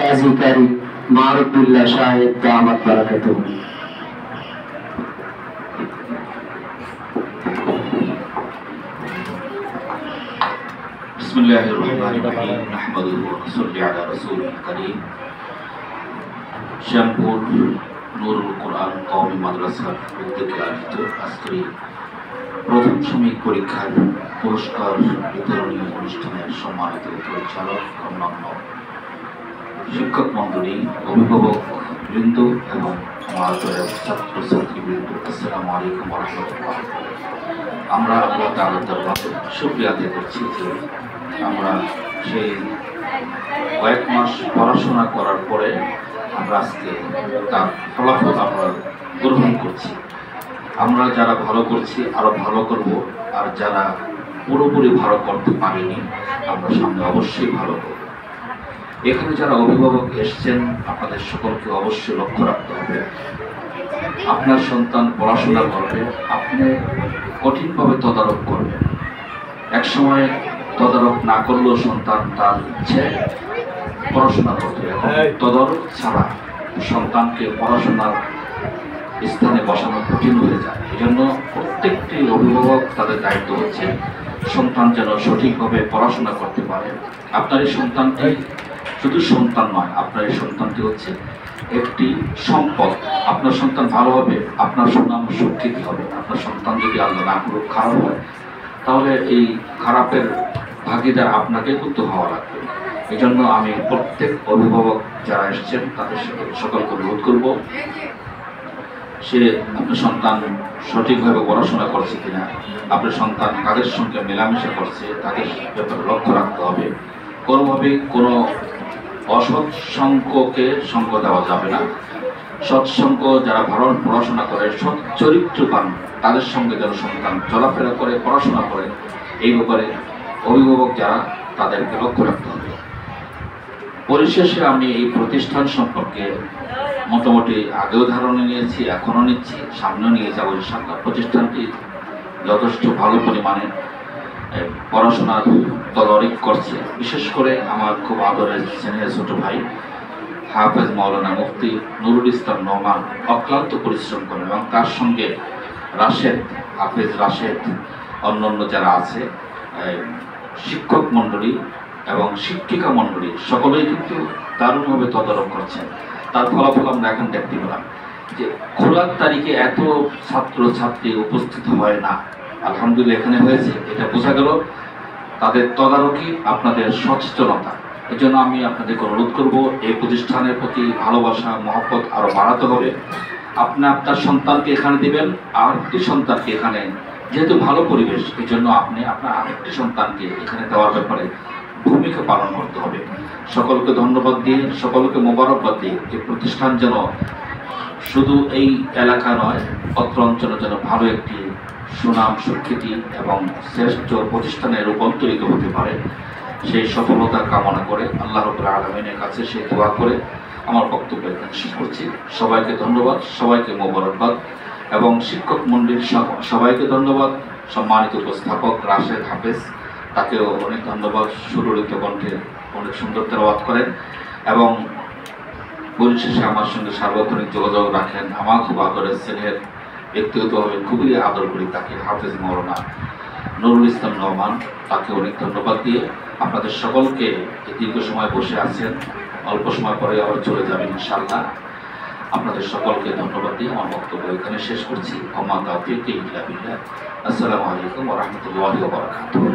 কাজী মারুফুল্লাহ সাহেব দামাত বারাকাতুহু। বিসমিল্লাহির রহমানির রহিম। নাহমাদুহু ওয়া নুসাল্লি আলা রাসূলিল কারীম। শ্যামপুর নুরুল কোরআন কওমি মাদ্রাসার উদ্যোগে আয়োজিত আজকের প্রথম সাময়িক পরীক্ষার পুরস্কার বিতরণী অনুষ্ঠানের সম্মানিত পরিচালক, অন্যান্য শিক্ষক মন্ডলী, অভিভাবক বৃন্দ এবং আমার ছাত্রছাত্রীবৃন্দ, আসসালামু আলাইকুম ওয়া রাহমাতুল্লাহ। আমরা আল্লাহ তাআলার দরবারে শুকরিয়া আদায় করছি যে আমরা সেই কয়েক মাস পড়াশোনা করার পরে আমরা আজকে তার ফলাফল আমরা গ্রহণ করছি। আমরা যারা ভালো করছি আরো ভালো করব, আর যারা পুরোপুরি ভালো করতে পারিনি আমরা সামনে অবশ্যই ভালো করব। এখানে যারা অভিভাবক এসছেন আপনাদের সকলকে অবশ্যই লক্ষ্য রাখতে হবে। আপনার সন্তান পড়াশোনা করবে, আপনি কঠিনভাবে তদারক করবেন। একসময় তদারক না করলেও সন্তান তার ইচ্ছে পড়াশোনা করবে, এখন তদারক ছাড়া সন্তানকে পড়াশোনার স্থানে বসানো কঠিন হয়ে যায়। এই জন্য প্রত্যেকটি অভিভাবক তাদের দায়িত্ব হচ্ছে সন্তান যেন সঠিকভাবে পড়াশোনা করতে পারে। আপনার এই সন্তানটি শুধু সন্তান নয়, আপনার এই সন্তানটি হচ্ছে একটি সম্পদ। আপনার সন্তান ভালো হবে, আপনার সুনাম সুখ্যাতি হবে। আপনার সন্তান যদি আল্লাহ না করুক খারাপ হয়, তাহলে এই খারাপের ভাগিদার আপনাকে কিন্তু হওয়া লাগবে। এই জন্য আমি প্রত্যেক অভিভাবক যারা এসেছেন তাদের সাথে সকলকে অনুরোধ করবো, সে আপনার সন্তান সঠিকভাবে পড়াশোনা করছে কিনা, আপনার সন্তান কাদের সঙ্গে মেলামেশা করছে তাদের ব্যাপারে লক্ষ্য রাখতে হবে। কোনোভাবে কোনো অসৎ সঙ্গকে সঙ্গ দেওয়া যাবে না। সৎসঙ্গ যারা ভালো পড়াশোনা করে, সৎ চরিত্রবান তাদের সঙ্গে যেন সন্তান চলাফেরা করে, পড়াশোনা করে, এই ব্যাপারে অভিভাবক যারা তাদেরকে লক্ষ্য রাখতে হবে। পরিশেষে আমি এই প্রতিষ্ঠান সম্পর্কে মোটামুটি আগেও ধারণা নিয়েছি, এখনও নিচ্ছি, সামনেও নিয়ে যাবো ইনশাআল্লাহ। প্রতিষ্ঠানটি যথেষ্ট ভালো পরিমাণে পড়াশোনার তদারক করছে। বিশেষ করে আমার খুব আদরের স্নেহের ছোট ভাই হাফেজ মাওলানা মুফতি নুরুল ইসলাম নোমান অক্লান্ত পরিশ্রম করেন, এবং তার সঙ্গে রাশেদ, হাফেজ রাশেদ, অন্যান্য যারা আছে শিক্ষক মণ্ডলী এবং শিক্ষিকা মণ্ডলী সকলেই কিন্তু দারুণভাবে তদারক করছেন। তার ফলাফল আমরা এখন দেখতে পেলাম যে খোলার তারিখে এত ছাত্র ছাত্রী উপস্থিত হয় না, আলহামদুলিল্লাহ এখানে হয়েছে। এটা বোঝা গেল তাদের তদারকি, আপনাদের সচেতনতা। এই জন্য আমি আপনাদেরকে অনুরোধ করবো, এই প্রতিষ্ঠানের প্রতি ভালোবাসা মহব্বত আরও বাড়াতে হবে। আপনি আপনার সন্তানকে এখানে দিবেন, আরেকটি সন্তানকে এখানে, যেহেতু ভালো পরিবেশ, এই জন্য আপনি আপনার আরেকটি সন্তানকে এখানে দেওয়ার ব্যাপারে ভূমিকা পালন করতে হবে। সকলকে ধন্যবাদ দিয়ে, সকলকে মোবারকবাদ দিয়ে এই প্রতিষ্ঠান যেন শুধু এই এলাকা নয়, অত্র অঞ্চলে যেন ভালো একটি সুনাম সুখ্যাতি এবং শ্রেষ্ঠ প্রতিষ্ঠানে রূপান্তরিত হতে পারে, সেই সফলতা কামনা করে আল্লাহ রাব্বুল আলামিনের কাছে সেই দোয়া করে আমার বক্তব্য এখানে শেষ করছি। সবাইকে ধন্যবাদ, সবাইকে মোবারকবাদ, এবং শিক্ষক মণ্ডলীর সবাইকে ধন্যবাদ। সম্মানিত উপস্থাপক রাশেদ হাফেজ, তাকেও অনেক ধন্যবাদ। সুললিত কণ্ঠে অনেক সুন্দর তেলাওয়াত করেন এবং পরিশেষে আমার সঙ্গে সার্বক্ষণিক যোগাযোগ রাখেন। আমার খুব আদরের স্নেহের, ব্যক্তিগতভাবে খুবই আদর করি তাকে, হাফেজ মাওলানা নুরুল ইসলাম নোমান, তাকে অনেক ধন্যবাদ দিয়ে আপনাদের সকলকে দীর্ঘ সময় বসে আছেন, অল্প সময় পরে আবার চলে যাবেন ইনশাআল্লাহ। আপনাদের সকলকে ধন্যবাদ দিয়ে আমার বক্তব্য এখানে শেষ করছি। ওমা তাওফীকি ইল্লা বিল্লাহ। আসসালামু আলাইকুম ওয়া রাহমাতুল্লাহি ওয়া বারাকাতুহু।